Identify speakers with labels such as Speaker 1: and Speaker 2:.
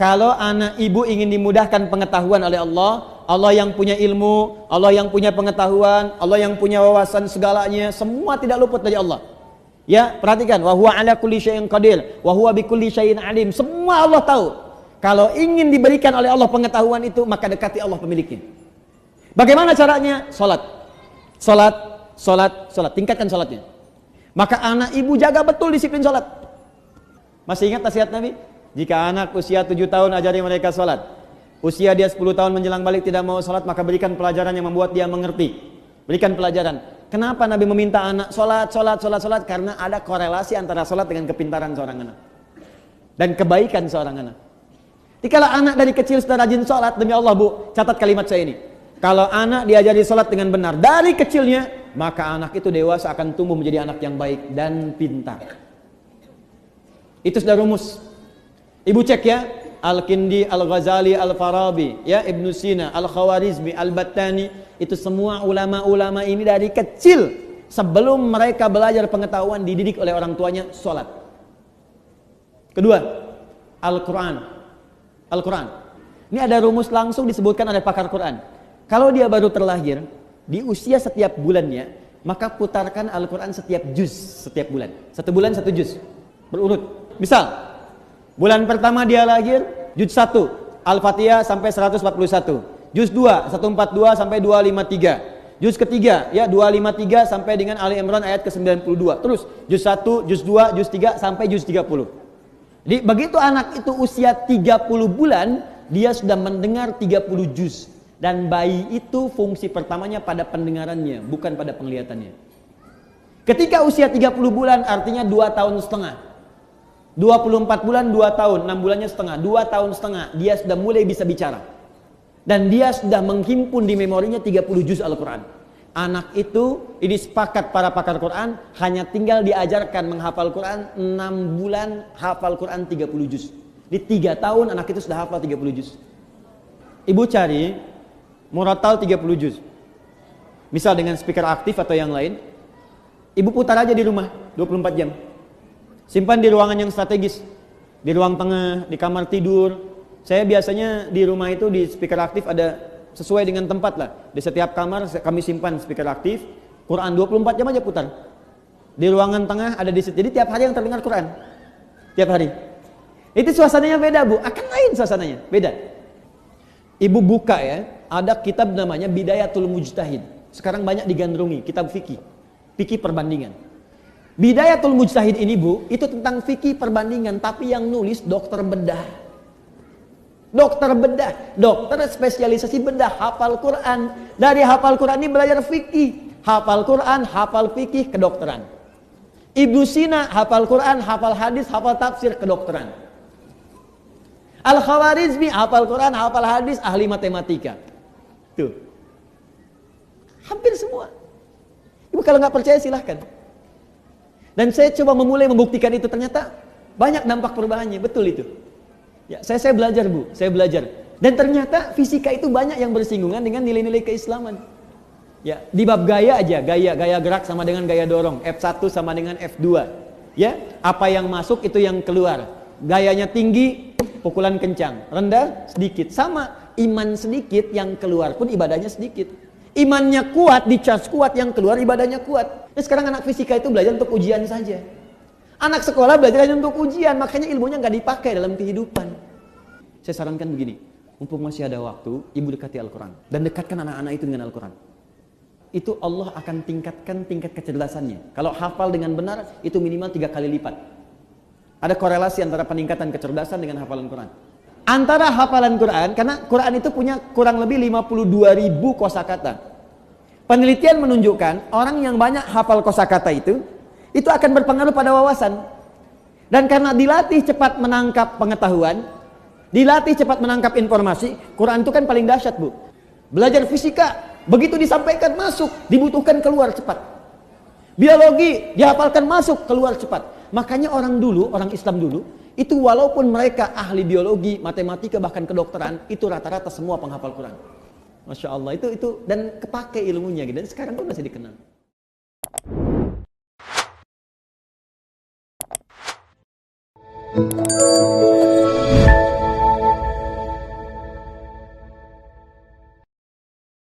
Speaker 1: kalau anak ibu ingin dimudahkan pengetahuan oleh Allah, Allah yang punya ilmu, Allah yang punya pengetahuan, Allah yang punya wawasan segalanya, semua tidak luput dari Allah. Ya, perhatikan, wa huwa ala kulli syai'in qadir, wa huwa bikulli syai'in alim. Semua Allah tahu. Kalau ingin diberikan oleh Allah pengetahuan itu, maka dekati Allah pemiliknya. Bagaimana caranya? Salat. Salat, salat, salat. Tingkatkan salatnya. Maka anak ibu jaga betul disiplin salat. Masih ingat nasihat Nabi? Jika anak usia 7 tahun ajari mereka salat. Usia dia 10 tahun menjelang balik tidak mau salat, maka berikan pelajaran yang membuat dia mengerti. Berikan pelajaran. Kenapa Nabi meminta anak salat, salat, salat, salat? Karena ada korelasi antara salat dengan kepintaran seorang anak dan kebaikan seorang anak. Jikalau anak dari kecil sudah rajin salat, demi Allah Bu, catat kalimat saya ini. Kalau anak diajari salat dengan benar dari kecilnya, maka anak itu dewasa akan tumbuh menjadi anak yang baik dan pintar. Itu sudah rumus. Ibu cek ya, Al-Kindi, Al-Ghazali, Al-Farabi, ya, Ibnu Sina, Al-Khawarizmi, Al-Battani, itu semua ulama-ulama ini dari kecil sebelum mereka belajar pengetahuan dididik oleh orang tuanya salat. Kedua, Al-Quran. Al-Quran. Ini ada rumus langsung disebutkan oleh pakar Quran. Kalau dia baru terlahir, di usia setiap bulannya, maka putarkan Al-Quran setiap juz setiap bulan. 1 bulan 1 juz. Berurut. Misal, bulan pertama dia lahir, juz 1, Al-Fatihah sampai 141. Juz 2, 142 sampai 253. Juz ketiga, ya 253 sampai dengan Ali Imran ayat ke-92. Terus, juz 1, juz 2, juz 3 sampai juz 30. Jadi begitu anak itu usia 30 bulan, dia sudah mendengar 30 juz. Dan bayi itu fungsi pertamanya pada pendengarannya, bukan pada penglihatannya. Ketika usia 30 bulan artinya 2 tahun setengah. 24 bulan 2 tahun, 6 bulannya setengah, 2 tahun setengah dia sudah mulai bisa bicara. Dan dia sudah menghimpun di memorinya 30 juz Al-Quran. Anak itu, ini sepakat para pakar Quran, hanya tinggal diajarkan menghafal Quran 6 bulan hafal Quran 30 juz. Di 3 tahun anak itu sudah hafal 30 juz. Ibu cari murattal 30 juz. Misal dengan speaker aktif atau yang lain, ibu putar aja di rumah 24 jam. Simpan di ruangan yang strategis, di ruang tengah, di kamar tidur. Saya biasanya di rumah itu di speaker aktif ada sesuai dengan tempat lah. Di setiap kamar kami simpan speaker aktif, Quran 24 jam aja putar. Di ruangan tengah ada di situ. Jadi tiap hari yang terdengar Quran. Tiap hari. Itu suasananya beda Bu, akan lain suasananya, beda. Ibu buka ya, ada kitab namanya Bidayatul Mujtahid. Sekarang banyak digandrungi, kitab fikih. Fikih perbandingan. Bidayatul Mujtahid ini Bu, itu tentang fikih perbandingan, tapi yang nulis dokter bedah. Dokter bedah, dokter spesialisasi bedah, hafal Quran. Dari hafal Quran ini belajar fikih. Hafal Quran, hafal fikih, kedokteran. Ibnu Sina, hafal Quran, hafal hadis, hafal tafsir, kedokteran. Al-Khawarizmi, hafal Quran, hafal hadis, ahli matematika. Tuh. Hampir semua. Ibu kalau nggak percaya silahkan. Dan saya coba memulai membuktikan itu, ternyata banyak dampak perubahannya, betul itu. Ya, saya belajar Bu, saya belajar. Dan ternyata fisika itu banyak yang bersinggungan dengan nilai-nilai keislaman. Ya, di bab gaya aja, gaya gerak sama dengan gaya dorong, F1 sama dengan F2. Ya, apa yang masuk itu yang keluar. Gayanya tinggi, pukulan kencang, rendah sedikit. Sama, iman sedikit yang keluar pun ibadahnya sedikit. Imannya kuat, dicharge kuat, yang keluar ibadahnya kuat. Nah, sekarang anak fisika itu belajar untuk ujian saja. Anak sekolah belajar hanya untuk ujian, makanya ilmunya nggak dipakai dalam kehidupan. Saya sarankan begini, mumpung masih ada waktu, ibu dekati Al-Quran dan dekatkan anak-anak itu dengan Al-Quran. Itu Allah akan tingkatkan tingkat kecerdasannya. Kalau hafal dengan benar, itu minimal 3 kali lipat. Ada korelasi antara peningkatan kecerdasan dengan hafalan Quran. Antara hafalan Quran, karena Quran itu punya kurang lebih 52.000 kosakata. Penelitian menunjukkan orang yang banyak hafal kosakata itu akan berpengaruh pada wawasan. Dan karena dilatih cepat menangkap pengetahuan, dilatih cepat menangkap informasi, Quran itu kan paling dahsyat Bu. Belajar fisika, begitu disampaikan masuk, dibutuhkan keluar cepat. Biologi, dihafalkan masuk, keluar cepat. Makanya orang Islam dulu, itu walaupun mereka ahli biologi, matematika, bahkan kedokteran, itu rata-rata semua penghafal Quran. Masya Allah, itu dan kepake ilmunya gitu. Dan sekarang pun masih dikenal.